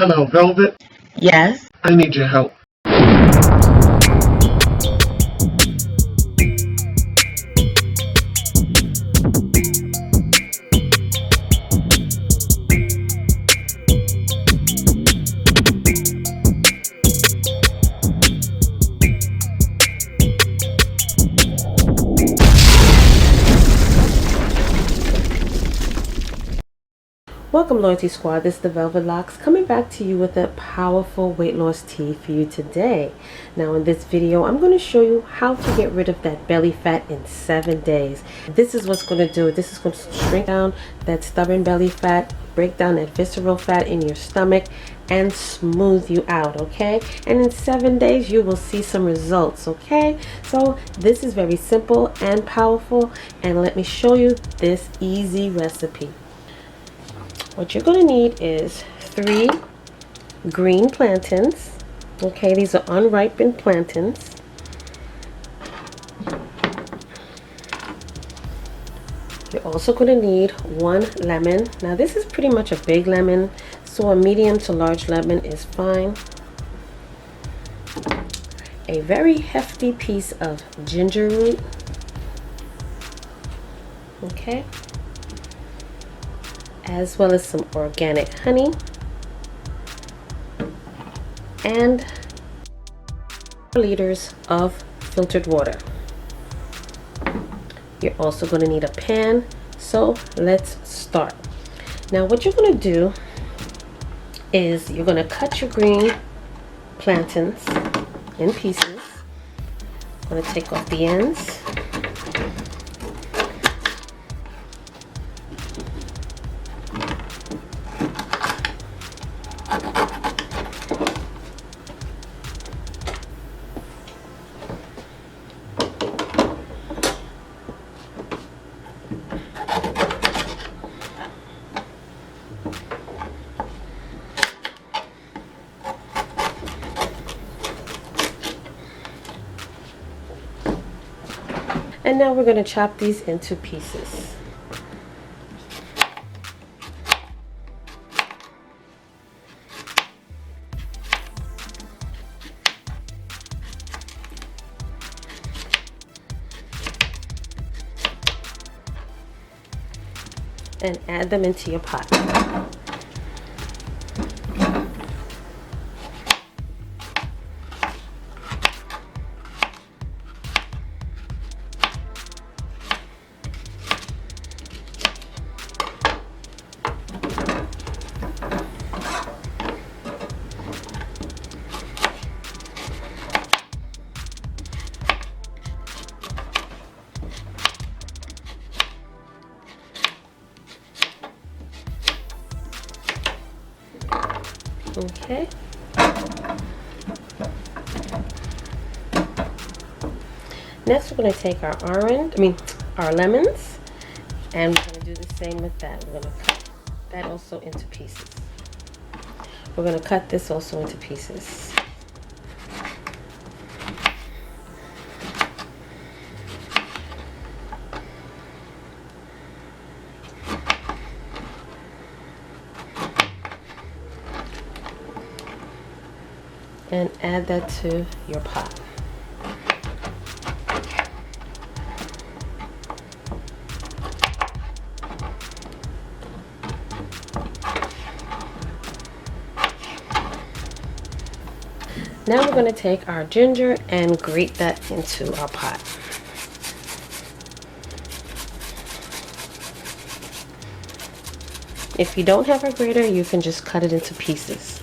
Hello, Velvet. Yes. I need your help. Welcome, Loyalty Squad. This is the Velvet Locks coming back to you with a powerful weight loss tea for you today. Now, in this video, I'm going to show you how to get rid of that belly fat in 7 days. This is what's going to do it. This is going to shrink down that stubborn belly fat, break down that visceral fat in your stomach, and smooth you out, okay? And in 7 days, you will see some results, okay? So this is very simple and powerful, and let me show you this easy recipe. What you're going to need is 3 green plantains. Okay, these are unripened plantains. You're also going to need 1 lemon. Now this is pretty much a big lemon, so a medium to large lemon is fine. A very hefty piece of ginger root. Okay. As well as some organic honey and 4 liters of filtered water. You're also going to need a pan, so let's start. Now what you're going to do is you're going to cut your green plantains in pieces. I'm going to take off the ends. And now we're going to chop these into pieces. And add them into your pot. Okay. Next, we're going to take our our lemons, and we're going to do the same with that. We're going to cut that also into pieces. We're going to cut this also into pieces. And add that to your pot. Now we're going to take our ginger and grate that into our pot. If you don't have a grater, you can just cut it into pieces.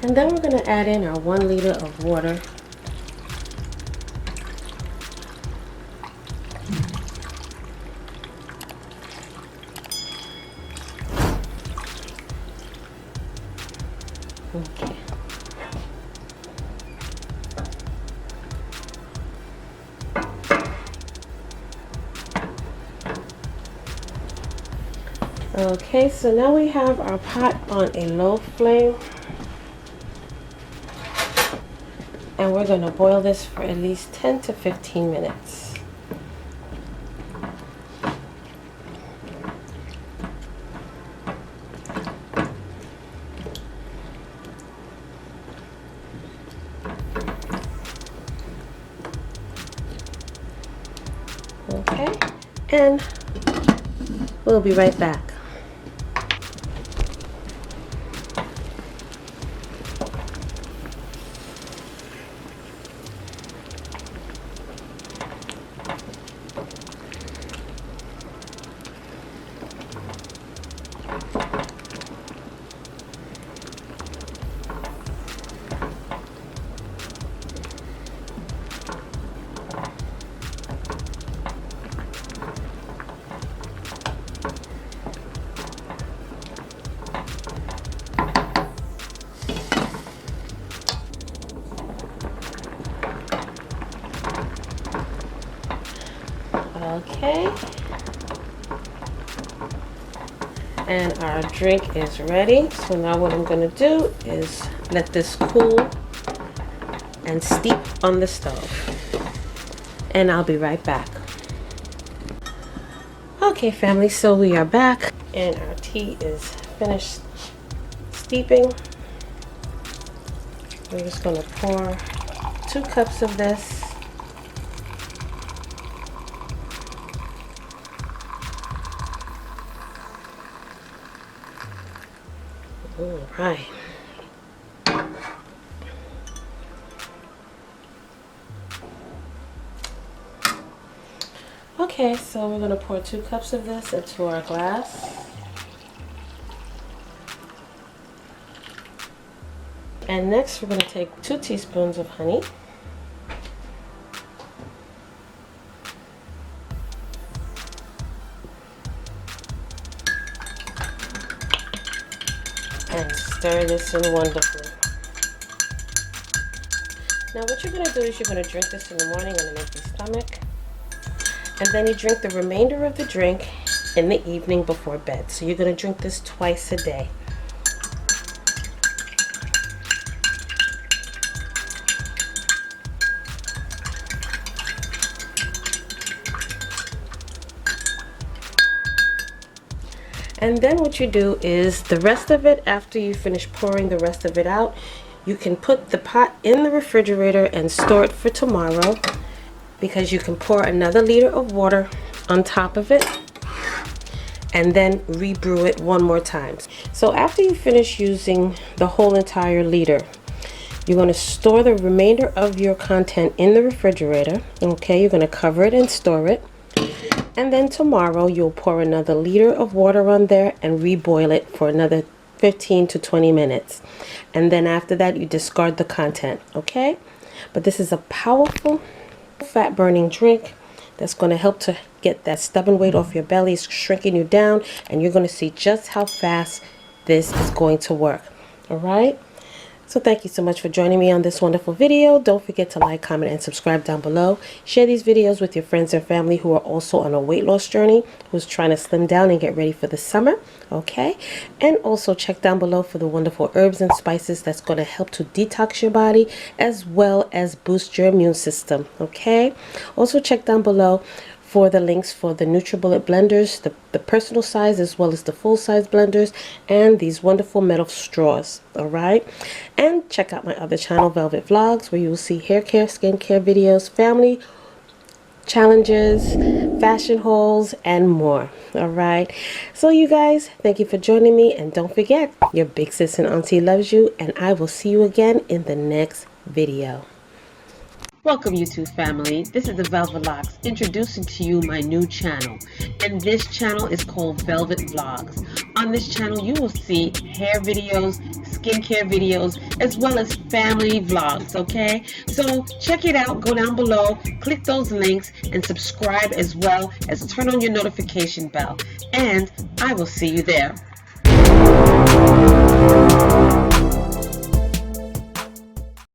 And then we're going to add in our 1 liter of water. Okay. Okay, so now we have our pot on a low flame, and we're going to boil this for at least 10 to 15 minutes. Okay, and we'll be right back. Okay, and our drink is ready. So now what I'm going to do is let this cool and steep on the stove, and I'll be right back. Okay family, so we are back and our tea is finished steeping. We're just going to pour 2 cups of this. All right. Okay, so we're going to pour 2 cups of this into our glass. And next we're going to take 2 teaspoons of honey. And stir this in wonderfully. Now what you're going to do is you're going to drink this in the morning on an empty stomach. And then you drink the remainder of the drink in the evening before bed. So you're going to drink this twice a day. And then what you do is the rest of it, after you finish pouring the rest of it out, you can put the pot in the refrigerator and store it for tomorrow, because you can pour another liter of water on top of it and then rebrew it 1 more time. So after you finish using the whole entire liter, you're going to store the remainder of your content in the refrigerator. Okay, you're going to cover it and store it. And then tomorrow you'll pour another liter of water on there and reboil it for another 15 to 20 minutes. And then after that you discard the content, okay? But this is a powerful fat burning drink that's going to help to get that stubborn weight off your belly. It's shrinking you down, and you're going to see just how fast this is going to work. All right, so thank you so much for joining me on this wonderful video. Don't forget to like, comment, and subscribe down below. Share these videos with your friends and family who are also on a weight loss journey, who's trying to slim down and get ready for the summer. Okay, and also check down below for the wonderful herbs and spices that's going to help to detox your body as well as boost your immune system. Okay, also check down below for the links for the NutriBullet blenders, the personal size as well as the full size blenders, and these wonderful metal straws. All right, and check out my other channel, Velvet Vlogs, where you will see hair care, skincare videos, family challenges, fashion hauls, and more. All right, so you guys, thank you for joining me, and don't forget, your big sis and auntie loves you, and I will see you again in the next video. Welcome YouTube family, this is the Velvet Locks introducing to you my new channel, and this channel is called Velvet Vlogs. On this channel, you will see hair videos, skincare videos, as well as family vlogs, okay? So check it out, go down below, click those links, and subscribe as well as turn on your notification bell. And I will see you there.